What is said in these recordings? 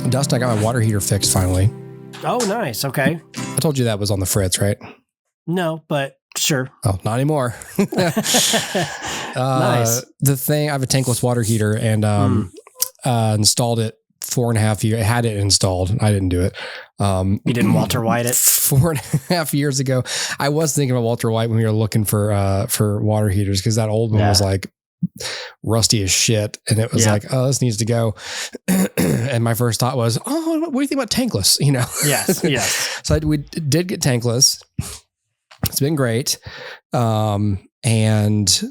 Dustin, I got my water heater fixed finally. Oh, nice. Okay. I told you that was on the fritz, right? No, but sure. Oh, not anymore. Nice. The thing, I have a tankless water heater and installed it 4.5 years. I had it installed. I didn't do it. You didn't Walter White it? 4.5 years ago. I was thinking of Walter White when we were looking for water heaters because that old one was like rusty as shit. And it was like, oh, this needs to go. And my first thought was, oh, what do you think about tankless? You know? Yes, yes. So we did get tankless. It's been great. And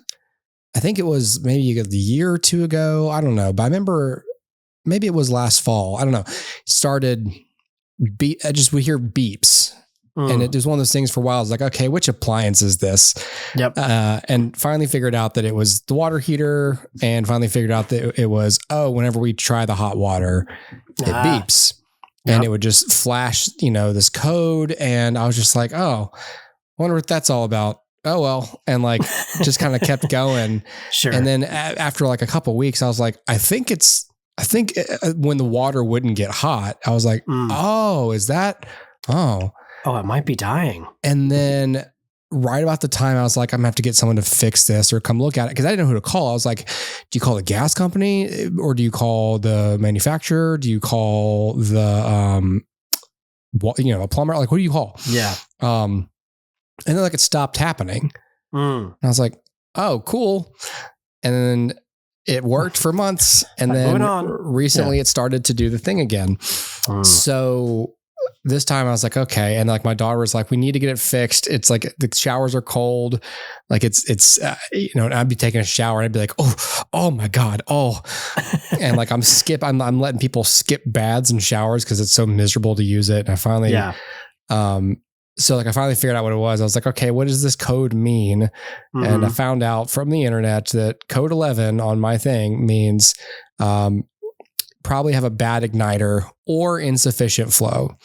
I think it was maybe a year or two ago. I don't know. But I remember maybe it was last fall. I don't know. Started we hear beeps. And it was one of those things for a while. I was like, okay, which appliance is this? Yep. And finally figured out that it was the water heater, and finally figured out that it was, whenever we try the hot water, it beeps. Yep. And it would just flash, this code. And I was just like, oh, wonder what that's all about. Oh, well. And like, just kind of kept going. Sure. And then after like a couple of weeks, I was like, I think when the water wouldn't get hot, I was like, oh, is that, Oh, it might be dying. And then right about the time I was like, I'm gonna have to get someone to fix this or come look at it. Cause I didn't know who to call. I was like, do you call the gas company or do you call the manufacturer? Do you call the, a plumber? Like, who do you call? Yeah. And then like it stopped happening. And I was like, oh, cool. And then it worked for months. And then recently it started to do the thing again. So this time I was like, okay. And like my daughter was like, we need to get it fixed. It's like the showers are cold. Like it's and I'd be taking a shower and I'd be like, oh my God. Oh, and like I'm letting people skip baths and showers because it's so miserable to use it. And I finally, so like I finally figured out what it was. I was like, okay, what does this code mean? And I found out from the internet that code 11 on my thing means, probably have a bad igniter or insufficient flow.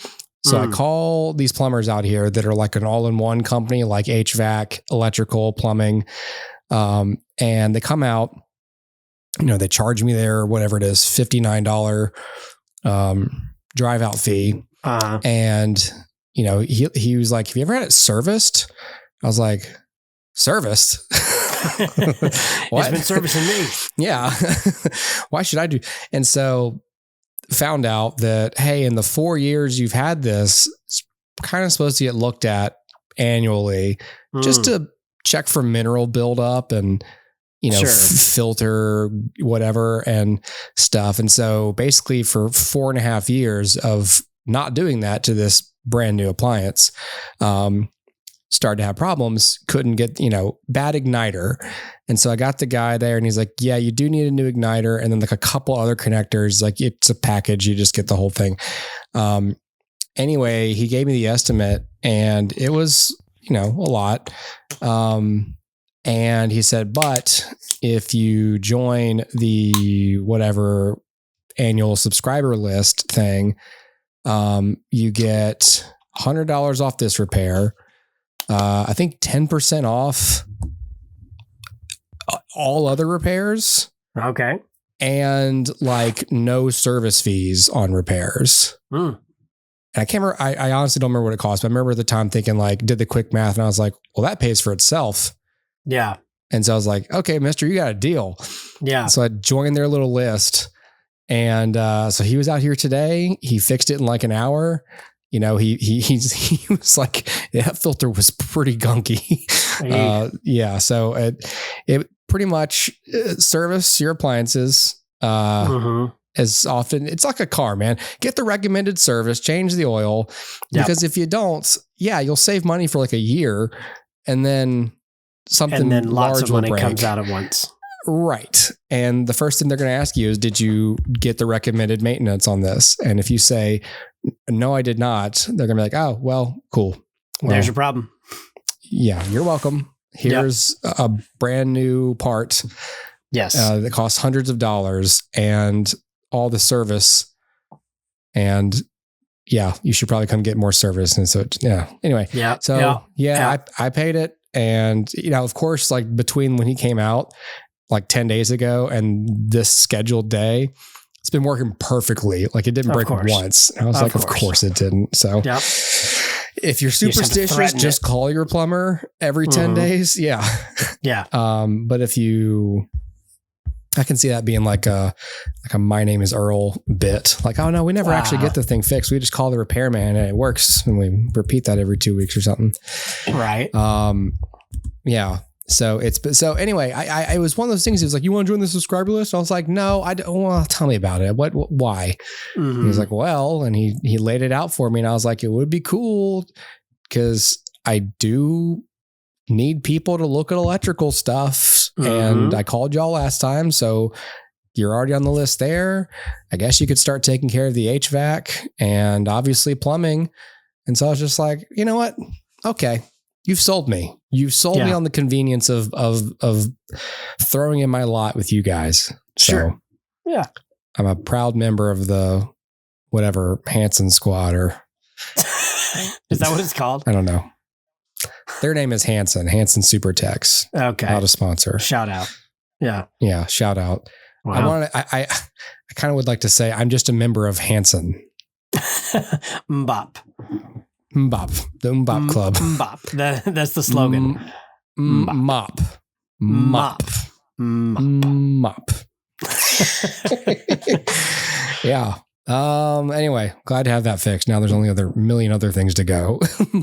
So I call these plumbers out here that are like an all-in-one company, like HVAC, electrical, plumbing. And they come out, they charge me their, whatever it is, $59 drive out fee. And, he was like, have you ever had it serviced? I was like, serviced? What? It's been servicing me. Yeah. Why should I do? And so found out that, hey, in the 4 years you've had this, it's kind of supposed to get looked at annually just to check for mineral buildup and, filter whatever and stuff. And so basically for 4.5 years of not doing that to this brand new appliance, started to have problems, couldn't get, bad igniter. And so I got the guy there and he's like, yeah, you do need a new igniter. And then like a couple other connectors, like it's a package, you just get the whole thing. Anyway, he gave me the estimate and it was, a lot. And he said, but if you join the whatever annual subscriber list thing, you get $100 off this repair. I think 10% off all other repairs. Okay. And like no service fees on repairs. And I can't remember. I honestly don't remember what it cost, but I remember at the time thinking like, did the quick math and I was like, well, that pays for itself. Yeah. And so I was like, okay, mister, you got a deal. Yeah. So I joined their little list. And so he was out here today. He fixed it in like an hour. He was like, that filter was pretty gunky. So it pretty much service your appliances as often. It's like a car, man. Get the recommended service, change the oil, because if you don't, you'll save money for like a year, and then lots of money break. Comes out at once. Right. And the first thing they're going to ask you is, did you get the recommended maintenance on this? And if you say, no, I did not, they're going to be like, oh, well, cool. Well, there's your problem. Yeah. You're welcome. Here's a brand new part. Yes. That costs hundreds of dollars and all the service. And you should probably come get more service. And so, anyway. Yeah. So I paid it. And, of course, like between when he came out, like 10 days ago and this scheduled day, it's been working perfectly. Like it didn't break once. And I was like, of course it didn't. So if you're superstitious, just call your plumber every 10 days. Yeah. Yeah. But I can see that being like a my name is Earl bit. Like, oh no, we never actually get the thing fixed. We just call the repairman and it works. And we repeat that every 2 weeks or something. Right. Yeah. So anyway, I was one of those things. He was like, you want to join the subscriber list? I was like, no, I don't. Well, tell me about it. Why? Mm-hmm. He was like, well, and he laid it out for me. And I was like, it would be cool because I do need people to look at electrical stuff. And I called y'all last time. So you're already on the list there. I guess you could start taking care of the HVAC and obviously plumbing. And so I was just like, you know what? Okay. You've sold me. You've sold me on the convenience of throwing in my lot with you guys. Sure. So I'm a proud member of the whatever Hanson squad or is that what it's called? I don't know. Their name is Hanson Supertex. Okay. Not a sponsor. Shout out. Yeah. Yeah. Shout out. Wow. I kind of would like to say I'm just a member of Hanson. Mbop. Mbop. The Mbop Club. Mbop. That's the slogan. Mop. Yeah. Anyway, glad to have that fixed. Now there's only a million other things to go.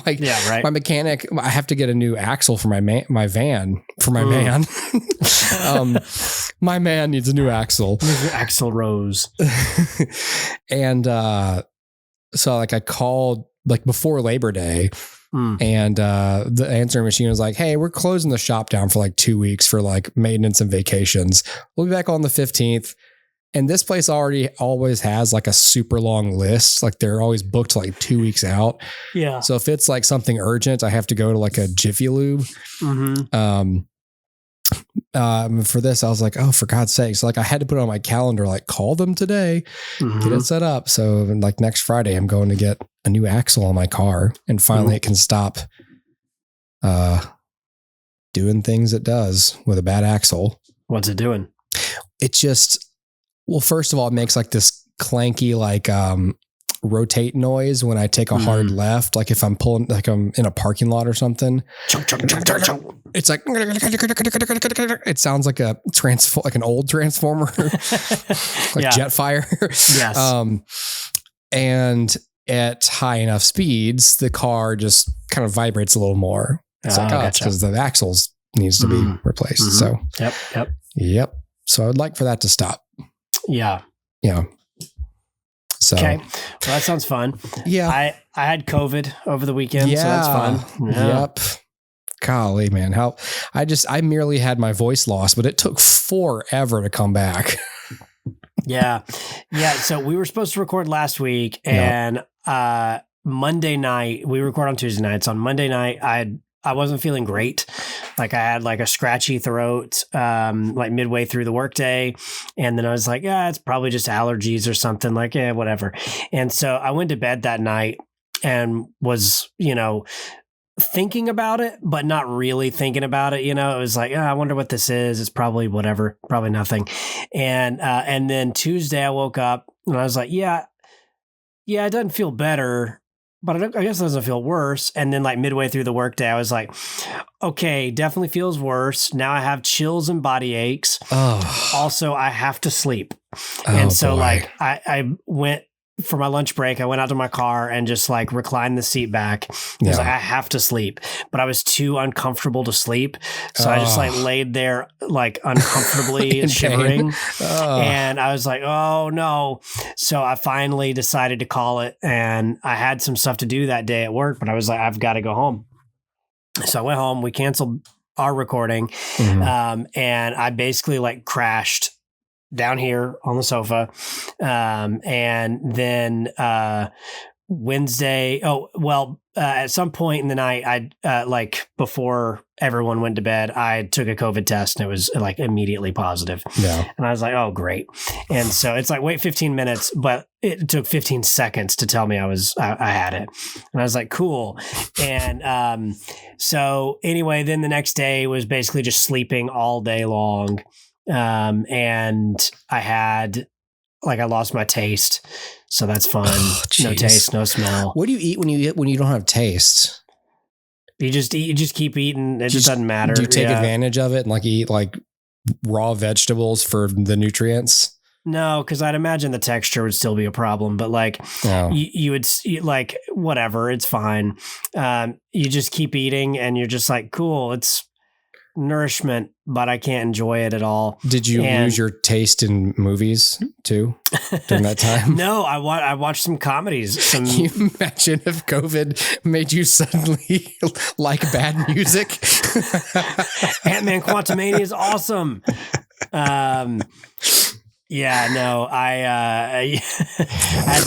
My mechanic, I have to get a new axle for my van for my man. My man needs a new axle. Axle rose. And, so like I called like before Labor Day and, the answering machine was like, hey, we're closing the shop down for like 2 weeks for like maintenance and vacations. We'll be back on the 15th. And this place always has like a super long list. Like they're always booked like 2 weeks out. Yeah. So if it's like something urgent, I have to go to like a Jiffy Lube. For this, I was like, oh, for God's sake. So like I had to put it on my calendar, like call them today, get it set up. So like next Friday, I'm going to get a new axle on my car and finally it can stop doing things it does with a bad axle. What's it doing? It just... Well, first of all, it makes like this clanky, like rotate noise when I take a hard left. Like if I'm pulling, like I'm in a parking lot or something. It's like, it sounds like like an old transformer, like Jetfire. Yes. And at high enough speeds, the car just kind of vibrates a little more. It's it's because the axles needs to be replaced. So, yep. So I would like for that to stop. Yeah. So okay. Well, that sounds fun. Yeah. I had COVID over the weekend, so that's fun. Yeah. Yep. Golly, man. I merely had my voice lost, but it took forever to come back. Yeah. So we were supposed to record last week and Monday night, we record on Tuesday nights. On Monday night, I wasn't feeling great. Like I had like a scratchy throat, like midway through the workday. And then I was like, it's probably just allergies or something, like, whatever. And so I went to bed that night and was, thinking about it, but not really thinking about it. It was like, I wonder what this is. It's probably whatever, probably nothing. And then Tuesday I woke up and I was like, it doesn't feel better, but I guess it doesn't feel worse. And then like midway through the workday, I was like, okay, definitely feels worse. Now I have chills and body aches. Oh. Also, I have to sleep. And so like I went for my lunch break, I went out to my car and just like reclined the seat back. I was like, I have to sleep, but I was too uncomfortable to sleep. So I just like laid there like uncomfortably shivering. And I was like, oh no. So I finally decided to call it and I had some stuff to do that day at work, but I was like, I've got to go home. So I went home, we canceled our recording. And I basically like crashed down here on the sofa. And then Wednesday, at some point in the night, I like before everyone went to bed, I took a COVID test and it was like immediately positive. Yeah. And I was like, oh, great. And so it's like, wait 15 minutes, but it took 15 seconds to tell me I had it. And I was like, cool. And so anyway, then the next day was basically just sleeping all day long. And I had I lost my taste. So that's fun. No taste, no smell. What do you eat when you don't have taste? You just keep eating. It just doesn't matter. Do you take advantage of it and like eat like raw vegetables for the nutrients? No, because I'd imagine the texture would still be a problem, but like you would like whatever, it's fine. You just keep eating and you're just like, cool, it's nourishment, but I can't enjoy it at all. Did you lose your taste in movies too during that time? No, I watched some comedies. Can you imagine if COVID made you suddenly like bad music? Ant-Man Quantumania is awesome. Yeah, no, I had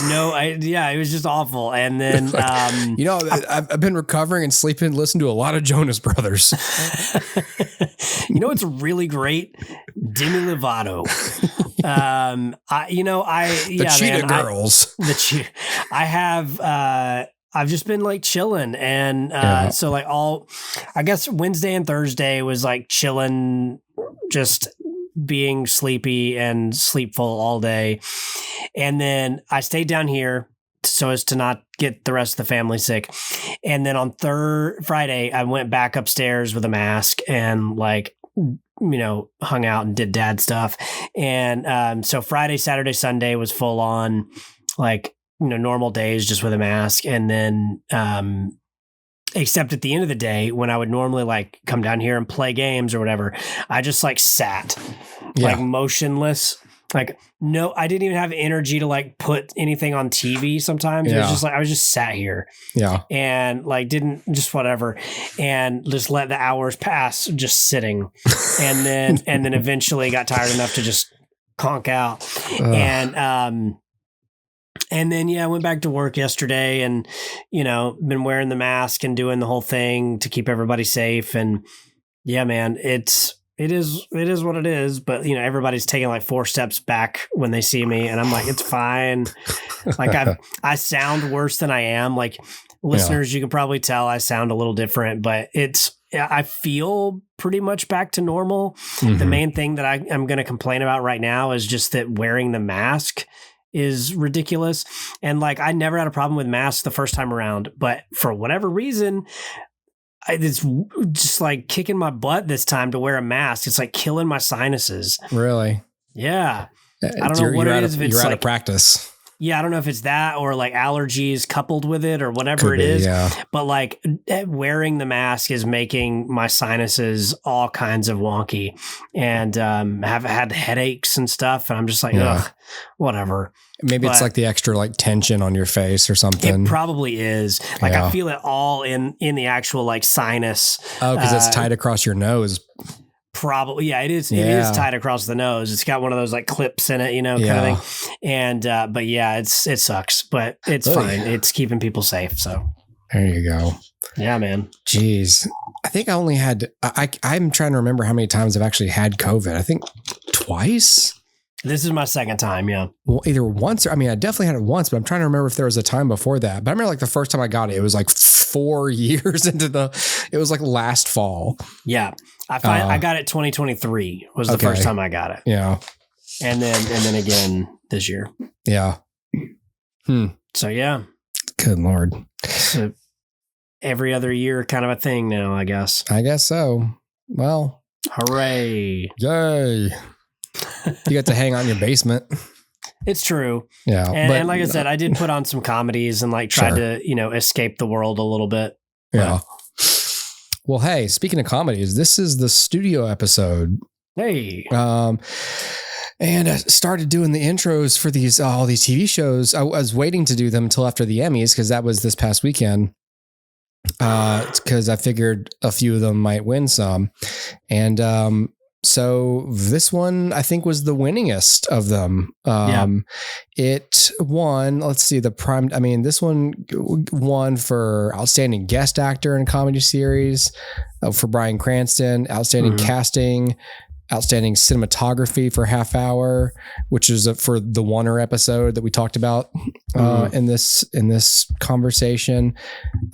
it was just awful. And then, I've been recovering and sleeping, listening to a lot of Jonas Brothers. You know, it's really great. Demi Lovato. Cheetah Girls. I've just been like chilling. And, so like I guess Wednesday and Thursday was like chilling, just being sleepy and sleepful all day. And then I stayed down here so as to not get the rest of the family sick. And then on Friday, I went back upstairs with a mask and like, hung out and did dad stuff. And so Friday, Saturday, Sunday was full on like, normal days just with a mask. And then except at the end of the day, when I would normally like come down here and play games or whatever, I just like sat like motionless. Like, no, I didn't even have energy to like put anything on TV sometimes. It was just like, I was just sat here and like, didn't just whatever. And just let the hours pass just sitting. And then eventually got tired enough to just conk out. And then, I went back to work yesterday and, been wearing the mask and doing the whole thing to keep everybody safe. And yeah, man, it is what it is. But, everybody's taking like 4 steps back when they see me. And I'm like, it's fine. Like I sound worse than I am. Like listeners, you can probably tell I sound a little different, but I feel pretty much back to normal. Mm-hmm. The main thing that I'm going to complain about right now is just that wearing the mask is ridiculous. And like, I never had a problem with masks the first time around, but for whatever reason, it's just like kicking my butt this time to wear a mask. It's like killing my sinuses. Really? Yeah. I don't know what it is. You're out of practice. Yeah, I don't know if it's that or like allergies coupled with it or whatever it is. Yeah. But like wearing the mask is making my sinuses all kinds of wonky and have had headaches and stuff. And I'm just like, ugh, whatever. Maybe it's like the extra like tension on your face or something. It probably is. Like I feel it all in the actual like sinus. Oh, because it's tied across your nose. Probably. Yeah, it is. It is tied across the nose. It's got one of those like clips in it, kind of thing. And, but yeah, it sucks, but it's fine. It's keeping people safe. So there you go. Yeah, man. Jeez. I think I only had, I'm trying to remember how many times I've actually had COVID. I think twice. This is my second time. Yeah. Well, either once or, I definitely had it once, but I'm trying to remember if there was a time before that. But I remember like the first time I got it, it was like 4 years it was like last fall. Yeah. I got it 2023 was the first time I got it. Yeah. And then again this year. Yeah. So yeah. Good Lord. So every other year kind of a thing now, I guess. I guess so. Well. Hooray. Yay. You got to hang out in your basement. It's true. Yeah. And like I said, I did put on some comedies and like tried to, escape the world a little bit. Yeah. Well, hey, speaking of comedies, this is the studio episode. Hey. And I started doing the intros for all these TV shows. I was waiting to do them until after the Emmys because that was this past weekend. Because I figured a few of them might win some. And so this one, I think, was the winningest of them. It won, let's see, this one won for Outstanding Guest Actor in a Comedy Series for Bryan Cranston, Outstanding Casting, Outstanding Cinematography for Half Hour, which is for the Warner episode that we talked about in this conversation,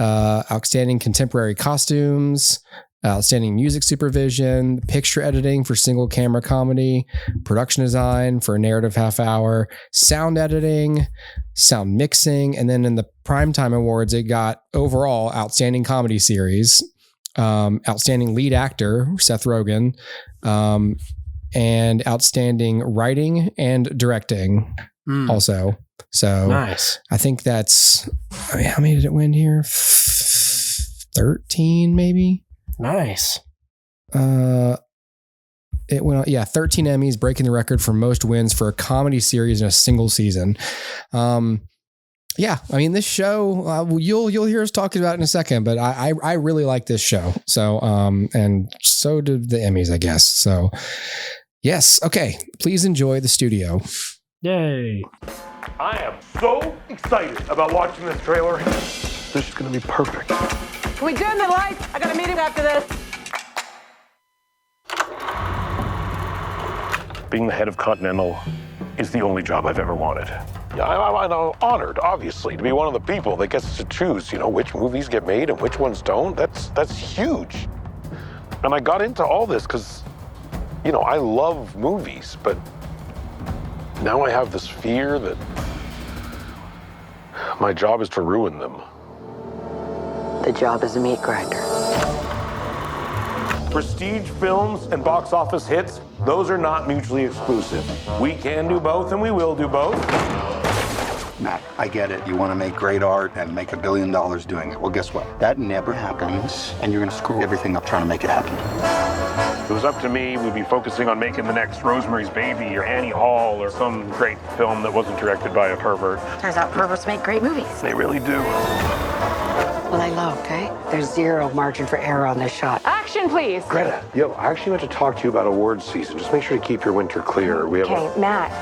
Outstanding Contemporary Costumes, outstanding music supervision, picture editing for single camera comedy, production design for a narrative half hour, sound editing, sound mixing. And then in the Primetime Awards, it got overall outstanding comedy series, outstanding lead actor, Seth Rogen, and outstanding writing and directing also. So nice. I think that's, how many did it win here? 13 maybe. Nice. It went on, 13 Emmys, breaking the record for most wins for a comedy series in a single season. This show, you'll hear us talking about it in a second, but I really like this show. So, and so did the Emmys, I guess. So yes. Okay. Please enjoy the studio. Yay. I am so excited about watching this trailer. This is going to be perfect. Can we dim the lights? I got a meeting after this. Being the head of Continental is the only job I've ever wanted. Yeah, I'm honored, obviously, to be one of the people that gets to choose, which movies get made and which ones don't. That's huge. And I got into all this because, I love movies, but now I have this fear that my job is to ruin them. The job is a meat grinder. Prestige films and box office hits, those are not mutually exclusive. We can do both and we will do both. Matt, I get it. You want to make great art and make $1 billion doing it. Well, guess what? That never happens, and you're going to screw everything up trying to make it happen. If it was up to me, we'd be focusing on making the next Rosemary's Baby or Annie Hall or some great film that wasn't directed by a pervert. Turns out perverts make great movies. They really do. Well, I low, okay? There's zero margin for error on this shot. Action, please. Greta, I actually want to talk to you about awards season. Just make sure to keep your winter clear. We have Okay, Matt.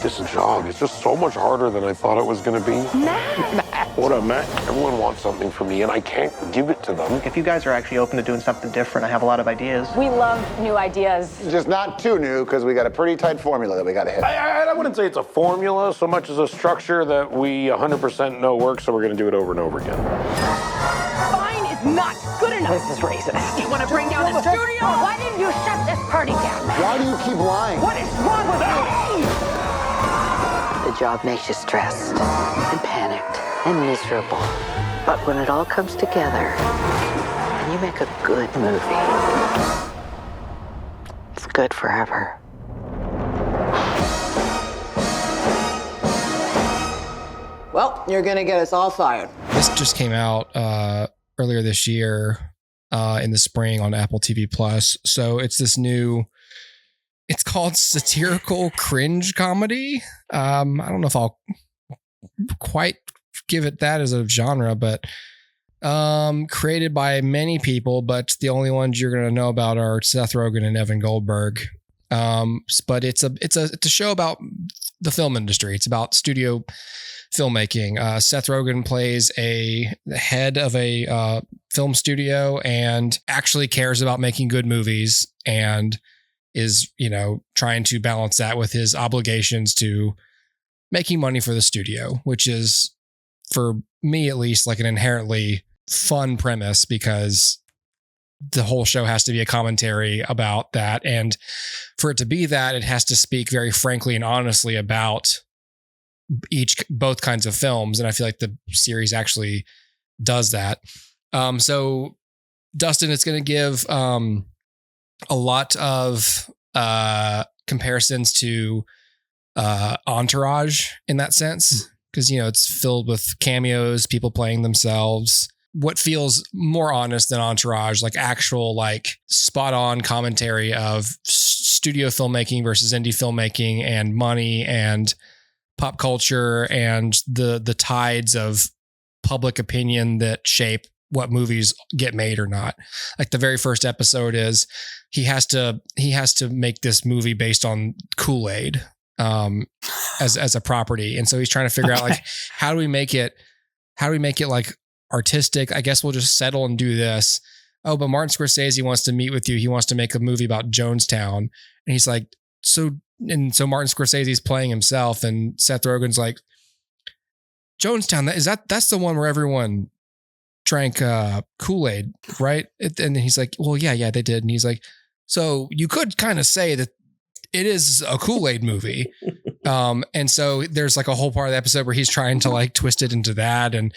This job is just so much harder than I thought it was going to be. Matt! What up, Matt? Everyone wants something from me, and I can't give it to them. If you guys are actually open to doing something different, I have a lot of ideas. We love new ideas. Just not too new, because we got a pretty tight formula that we got to hit. I wouldn't say it's a formula so much as a structure that we 100% know works, so we're going to do it over and over again. Fine is not good enough. This is racist. You want to bring down the studio? Why didn't you shut this party down? Why do you keep lying? What is wrong with you? The job makes you stressed and panicked and miserable. But when it all comes together and you make a good movie, it's good forever. Well, you're going to get us all fired. This just came out earlier this year in the spring on Apple TV Plus. So it's this new... It's called satirical cringe comedy. I don't know if I'll quite give it that as a genre, but created by many people, but the only ones you're going to know about are Seth Rogen and Evan Goldberg. But it's a show about the film industry. It's about studio filmmaking. Seth Rogen plays the head of a film studio and actually cares about making good movies and is, trying to balance that with his obligations to making money for the studio, which is, for me at least, like an inherently fun premise because the whole show has to be a commentary about that. And for it to be that, it has to speak very frankly and honestly about both kinds of films. And I feel like the series actually does that. So Dustin, it's going to give, a lot of comparisons to Entourage in that sense, because it's filled with cameos, people playing themselves. What feels more honest than Entourage, like actual, like spot on commentary of studio filmmaking versus indie filmmaking and money and pop culture and the tides of public opinion that shape what movies get made or not. Like the very first episode is he has to make this movie based on Kool-Aid as a property. And so he's trying to figure out like, how do we make it like artistic? I guess we'll just settle and do this. Oh, but Martin Scorsese wants to meet with you. He wants to make a movie about Jonestown. And he's like, so Martin Scorsese's playing himself and Seth Rogen's like, Jonestown, that's the one where everyone drank Kool-Aid, right? And he's like, well, yeah, they did. And he's like, so you could kind of say that it is a Kool-Aid movie. And so there's like a whole part of the episode where he's trying to like twist it into that. And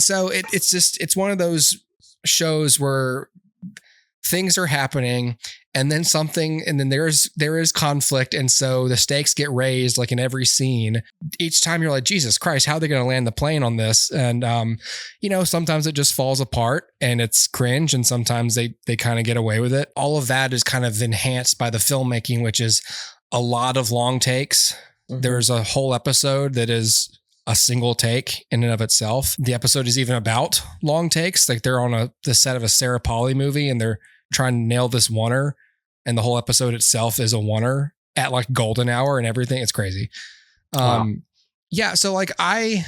so it's one of those shows where things are happening and then there is conflict. And so the stakes get raised like in every scene. Each time you're like, Jesus Christ, how are they going to land the plane on this? And, sometimes it just falls apart and it's cringe. And sometimes they kind of get away with it. All of that is kind of enhanced by the filmmaking, which is a lot of long takes. Mm-hmm. There's a whole episode that is a single take in and of itself. The episode is even about long takes. Like they're on the set of a Sarah Polley movie and they're trying to nail this oneer, and the whole episode itself is a oneer at like golden hour and everything. It's crazy. Wow. Yeah. So like I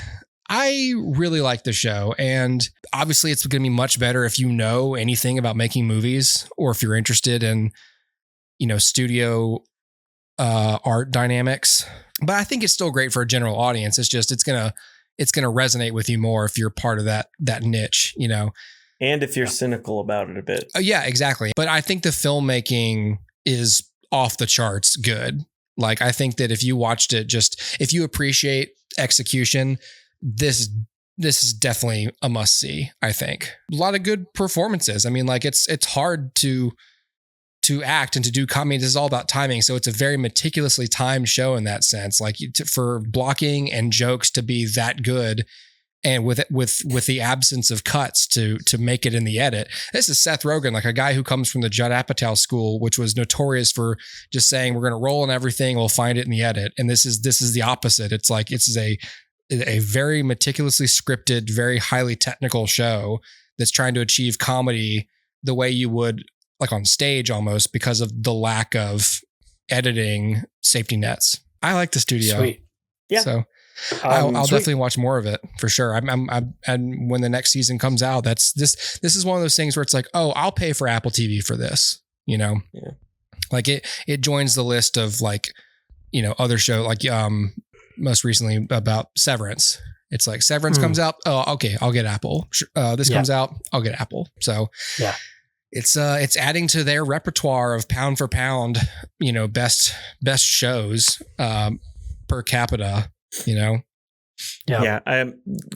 really like the show, and obviously it's going to be much better if you know anything about making movies or if you're interested in, studio art dynamics. But I think it's still great for a general audience. It's just it's gonna resonate with you more if you're part of that niche, And if you're cynical about it a bit. Yeah, exactly. But I think the filmmaking is off the charts good. Like I think that if you watched it, if you appreciate execution, this is definitely a must see. I think a lot of good performances. I mean, like it's hard to act and to do comedy. This is all about timing. So it's a very meticulously timed show in that sense, like for blocking and jokes to be that good. And with the absence of cuts to make it in the edit. This is Seth Rogen, like a guy who comes from the Judd Apatow school, which was notorious for just saying, we're going to roll in everything. We'll find it in the edit. And this is the opposite. It's like, it's a very meticulously scripted, very highly technical show that's trying to achieve comedy the way you would like on stage almost, because of the lack of editing safety nets. I like the studio. Sweet. Yeah. So I'll definitely watch more of it for sure. And when the next season comes out, this is one of those things where it's like, oh, I'll pay for Apple TV for this, Yeah. Like it joins the list of like, other show, like, most recently about Severance. It's like Severance comes out. Oh, okay. I'll get Apple. This comes out. I'll get Apple. So yeah. It's adding to their repertoire of pound for pound, best shows per capita, Yeah.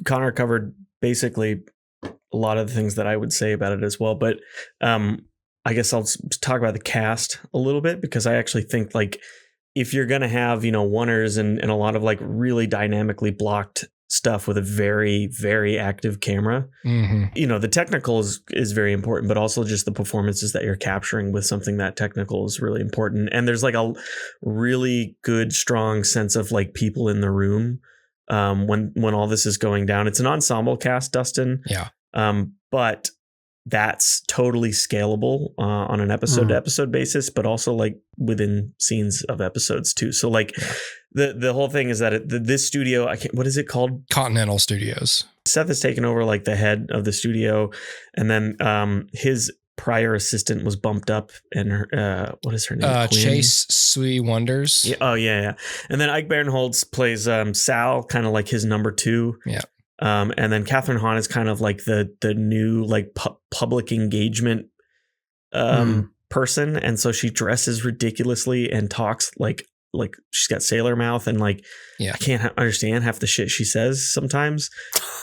Connor covered basically a lot of the things that I would say about it as well. But I guess I'll talk about the cast a little bit, because I actually think like if you're going to have, oneers and a lot of like really dynamically blocked stuff with a very, very active camera. Mm-hmm. The technical is very important, but also just the performances that you're capturing with something that technical is really important. And there's like a really good, strong sense of like people in the room when all this is going down. It's an ensemble cast, Dustin. Yeah. But that's totally scalable on an episode to episode basis, but also like within scenes of episodes too. So like the whole thing is that this studio, what is it called? Continental Studios. Seth has taken over like the head of the studio, and then his prior assistant was bumped up, and her, what is her name? Chase Sui Wonders. Yeah. Oh yeah. And then Ike Barinholtz plays Sal, kind of like his number two. Yeah. And then Catherine Hahn is kind of like the new like public engagement person, and so she dresses ridiculously and talks like she's got sailor mouth, and like I can't understand half the shit she says sometimes.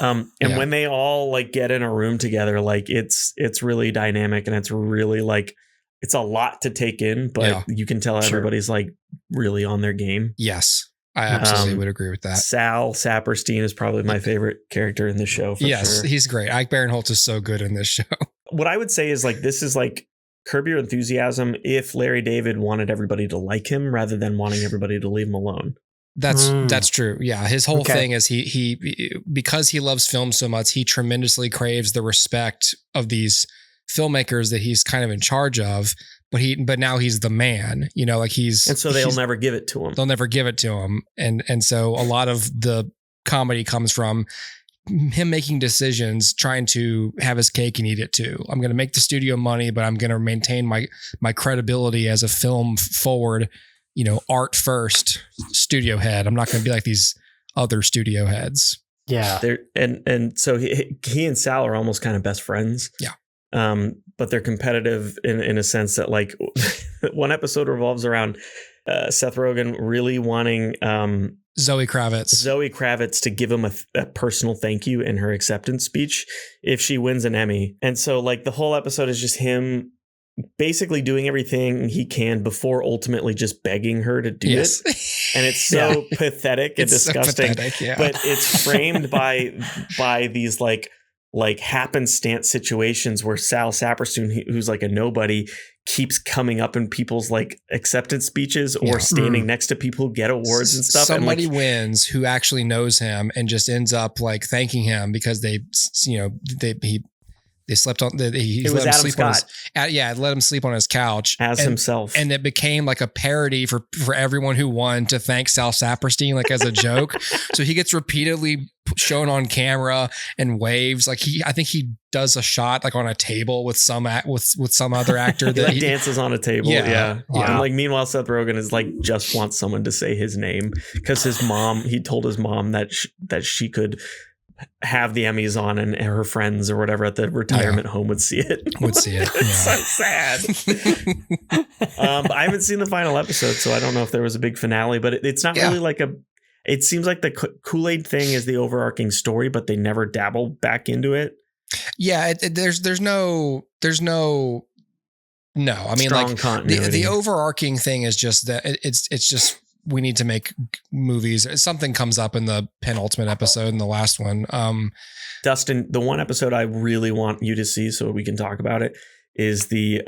And when they all like get in a room together, like it's really dynamic, and it's really like it's a lot to take in, but you can tell everybody's like really on their game. Yes. I absolutely would agree with that. Sal Saperstein is probably my favorite character in the show. Yes, sure. He's great. Ike Barinholtz is so good in this show. What I would say is like, this is like Curb Your Enthusiasm if Larry David wanted everybody to like him rather than wanting everybody to leave him alone. That's true. Yeah. His whole thing is he because he loves film so much, he tremendously craves the respect of these filmmakers that he's kind of in charge of. But now he's the man, like and so they'll never give it to him. They'll never give it to him. And so a lot of the comedy comes from him making decisions, trying to have his cake and eat it too. I'm going to make the studio money, but I'm going to maintain my credibility as a film forward, art first studio head. I'm not going to be like these other studio heads. Yeah. And so he and Sal are almost kind of best friends. Yeah. But they're competitive in a sense that like one episode revolves around Seth Rogen really wanting Zoe Kravitz to give him a personal thank you in her acceptance speech if she wins an Emmy. And so like the whole episode is just him basically doing everything he can before ultimately just begging her to do it. And it's so pathetic and disgusting. So pathetic, but it's framed by these like happenstance situations where Sal Saperstein, who's like a nobody, keeps coming up in people's like acceptance speeches or standing next to people who get awards and stuff. Somebody and like, wins who actually knows him and just ends up like thanking him because they slept on. He it was Adam Scott. Let him sleep on his couch as himself, and it became like a parody for everyone who won to thank Sal Saperstein, like as a joke. So he gets repeatedly shown on camera and waves. Like I think he does a shot like on a table with some other actor that he dances on a table. Yeah. And like meanwhile, Seth Rogen is like just wants someone to say his name because he told his mom that she could have the Emmys on and her friends or whatever at the retirement home would see it. It's so sad. I haven't seen the final episode, so I don't know if there was a big finale, but it's not really like it seems like the Kool-Aid thing is the overarching story, but they never dabble back into it. Yeah. There's no, I mean, strong like continuity. the overarching thing is just that it's just, we need to make movies. Something comes up in the penultimate episode in the last one. Dustin, the one episode I really want you to see so we can talk about it is the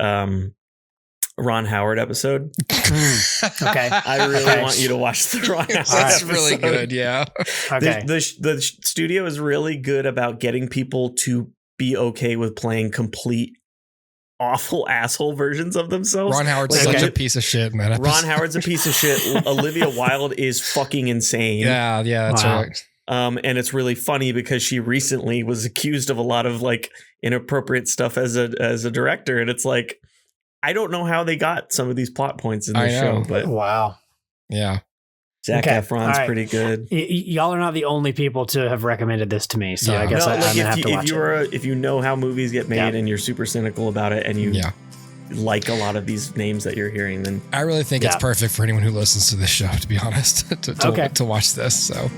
Ron Howard episode. Okay. I really want you to watch the Ron Howard That's episode. really good. Yeah. Okay. The studio is really good about getting people to be okay with playing complete awful asshole versions of themselves. Ron Howard's such a piece of shit, man. Ron Howard's a piece of shit. Olivia Wilde is fucking insane. Yeah, that's right. And it's really funny because she recently was accused of a lot of like inappropriate stuff as a director, and it's like I don't know how they got some of these plot points in the show, but wow, yeah. Zac Efron's pretty good. Y'all are not the only people to have recommended this to me, so I guess I'm gonna have to watch it. If you know how movies get made and you're super cynical about it, and you like a lot of these names that you're hearing, then I really think it's perfect for anyone who listens to this show. To be honest, to watch this. So.